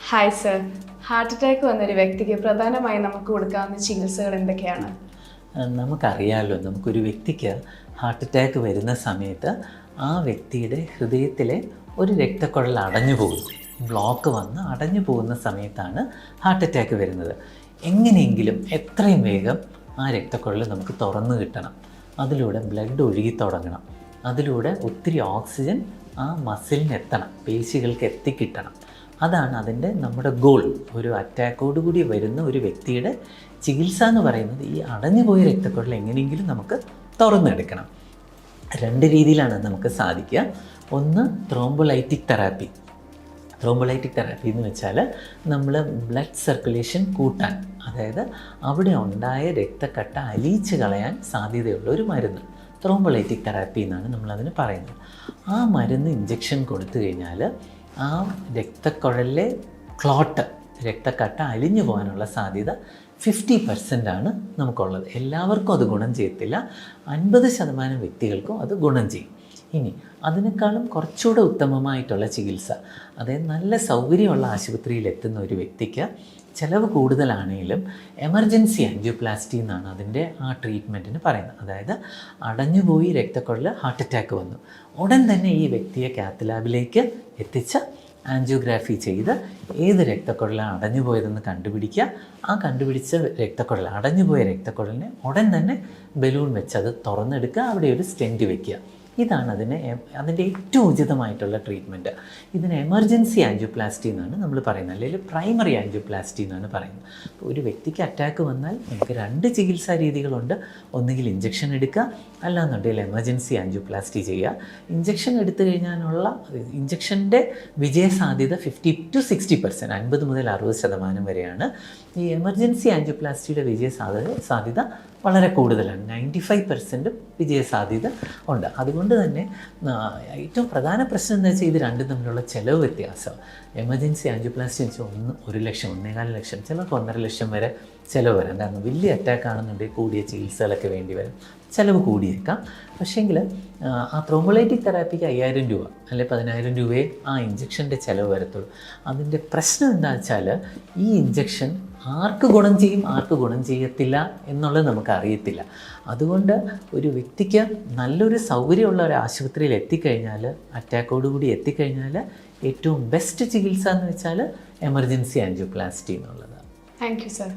Hi sir, heart attack വന്നൊരു വ്യക്തിക്ക് പ്രധാനമായും നമുക്ക് കൊടുക്കാവുന്ന ചികിത്സകൾ എന്തൊക്കെയാണ്? നമുക്കറിയാമല്ലോ, നമുക്കൊരു വ്യക്തിക്ക് ഹാർട്ട് അറ്റാക്ക് വരുന്ന സമയത്ത് ആ വ്യക്തിയുടെ ഹൃദയത്തിലെ ഒരു രക്തക്കുഴൽ അടഞ്ഞു പോകുന്നു. ബ്ലോക്ക് വന്ന് അടഞ്ഞു പോകുന്ന സമയത്താണ് ഹാർട്ട് അറ്റാക്ക് വരുന്നത്. എങ്ങനെയെങ്കിലും എത്രയും വേഗം ആ രക്തക്കുഴൽ നമുക്ക് തുറന്നു കിട്ടണം. അതിലൂടെ ബ്ലഡ് ഒഴുകി തുടങ്ങണം. അതിലൂടെ ഒത്തിരി ഓക്സിജൻ ആ മസിലിന് എത്തണം, പേശികൾക്ക് എത്തിക്കിട്ടണം. അതാണ് അതിൻ്റെ നമ്മുടെ ഗോൾ. ഒരു അറ്റാക്കോടുകൂടി വരുന്ന ഒരു വ്യക്തിയുടെ ചികിത്സ എന്ന് പറയുന്നത് ഈ അടഞ്ഞുപോയ രക്തക്കുഴൽ എങ്ങനെയെങ്കിലും നമുക്ക് തുറന്നെടുക്കണം. രണ്ട് രീതിയിലാണ് നമുക്ക് സാധിക്കുക. ഒന്ന് ത്രോംബോലൈറ്റിക് തെറാപ്പി. ത്രോംബോലൈറ്റിക് തെറാപ്പി എന്ന് വെച്ചാൽ നമ്മൾ ബ്ലഡ് സർക്കുലേഷൻ കൂട്ടാൻ, അതായത് അവിടെ ഉണ്ടായ രക്തക്കട്ട അലിയിച്ച് കളയാൻ സാധ്യതയുള്ള ഒരു മരുന്ന് ത്രോംബോലൈറ്റിക് തെറാപ്പി എന്നാണ് നമ്മളതിന് പറയുന്നത്. ആ മരുന്ന് ഇഞ്ചക്ഷൻ കൊടുത്തു കഴിഞ്ഞാൽ ആ രക്തക്കുഴലിലെ ക്ലോട്ട്, രക്തക്കട്ട അലിഞ്ഞു പോകാനുള്ള സാധ്യത 50% നമുക്കുള്ളത്. എല്ലാവർക്കും അത് ഗുണം ചെയ്യത്തില്ല, 50% വ്യക്തികൾക്കും അത് ഗുണം ചെയ്യും. ഇനി അതിനേക്കാളും കുറച്ചുകൂടെ ഉത്തമമായിട്ടുള്ള ചികിത്സ, അതായത് നല്ല സൗകര്യമുള്ള ആശുപത്രിയിൽ എത്തുന്ന ഒരു വ്യക്തിക്ക് ചിലവ് കൂടുതലാണെങ്കിലും എമർജൻസി ആൻജിയോപ്ലാസ്റ്റി എന്നാണ് അതിൻ്റെ ആ ട്രീറ്റ്മെൻറ്റിന് പറയുന്നത്. അതായത് അടഞ്ഞുപോയി രക്തക്കുഴൽ ഹാർട്ട് അറ്റാക്ക് വന്നു, ഉടൻ തന്നെ ഈ വ്യക്തിയെ കാത്ത് ലാബിലേക്ക് എത്തിച്ച് ആൻജിയോഗ്രാഫി ചെയ്ത് ഏത് രക്തക്കുഴലാണ് അടഞ്ഞുപോയതെന്ന് കണ്ടുപിടിക്കുക. ആ കണ്ടുപിടിച്ച രക്തക്കുഴൽ, അടഞ്ഞുപോയ രക്തക്കുഴലിനെ ഉടൻ തന്നെ ബലൂൺ വെച്ച് അത് തുറന്നെടുക്കുക, അവിടെ ഒരു സ്റ്റെൻറ്റ് വയ്ക്കുക. ഇതാണ് അതിൻ്റെ ഏറ്റവും ഉചിതമായിട്ടുള്ള ട്രീറ്റ്മെൻറ്റ്. ഇതിന് എമർജൻസി ആൻജിയോപ്ലാസ്റ്റി എന്നാണ് നമ്മൾ പറയുന്നത്, അല്ലെങ്കിൽ പ്രൈമറി ആൻജിയോപ്ലാസ്റ്റി എന്നാണ് പറയുന്നത്. അപ്പോൾ ഒരു വ്യക്തിക്ക് അറ്റാക്ക് വന്നാൽ നമുക്ക് രണ്ട് ചികിത്സാ രീതികളുണ്ട്. ഒന്നുകിൽ ഇഞ്ചക്ഷൻ എടുക്കുക, അല്ലാന്നുണ്ടെങ്കിൽ എമർജൻസി ആൻജിയോപ്ലാസ്റ്റി ചെയ്യുക. ഇഞ്ചക്ഷൻ എടുത്തു കഴിഞ്ഞാലുള്ള ഇഞ്ചക്ഷൻ്റെ വിജയസാധ്യത 50 to 60%, 50 മുതൽ 60% വരെയാണ്. ഈ എമർജൻസി ആൻജിയോപ്ലാസ്റ്റിയുടെ സാധ്യത വളരെ കൂടുതലാണ്, 95% വിജയസാധ്യത ഉണ്ട്. അതുകൊണ്ട് തന്നെ ഏറ്റവും പ്രധാന പ്രശ്നം എന്താ വെച്ചാൽ ഇത് രണ്ടും തമ്മിലുള്ള ചിലവ് വ്യത്യാസം. എമർജൻസി ആൻജിയോപ്ലാസ്റ്റി എന്ന് വെച്ചാൽ 1 ലക്ഷം, 1.25 ലക്ഷം, ചിലപ്പോൾ 1.5 ലക്ഷം വരെ ചിലവ് വരാം. കാരണം വലിയ അറ്റാക്ക് ആണെന്നുണ്ടെങ്കിൽ കൂടിയ ചികിത്സകളൊക്കെ വേണ്ടി വരും, ചിലവ് കൂടിയേക്കാം. പക്ഷേങ്കിൽ ആ ത്രോംബോലൈറ്റിക് തെറാപ്പിക്ക് 5000 രൂപ അല്ലെങ്കിൽ 10000 രൂപയെ ആ ഇഞ്ചക്ഷൻ്റെ ചിലവ് വരത്തുള്ളൂ. അതിൻ്റെ പ്രശ്നം എന്താണെന്ന് വെച്ചാൽ ഈ ഇഞ്ചക്ഷൻ ആർക്ക് ഗുണം ചെയ്യും, ആർക്ക് ഗുണം ചെയ്യത്തില്ല എന്നുള്ളത് നമുക്ക് അറിയത്തില്ല. അതുകൊണ്ട് ഒരു വ്യക്തിക്ക് നല്ലൊരു സൗകര്യമുള്ള ഒരു ആശുപത്രിയിൽ എത്തിക്കഴിഞ്ഞാൽ, അറ്റാക്കോടുകൂടി എത്തിക്കഴിഞ്ഞാൽ ഏറ്റവും ബെസ്റ്റ് ചികിത്സ എന്ന് വെച്ചാൽ എമർജൻസി ആൻജിയോപ്ലാസ്റ്റി എന്നുള്ളതാണ്. Thank you sir.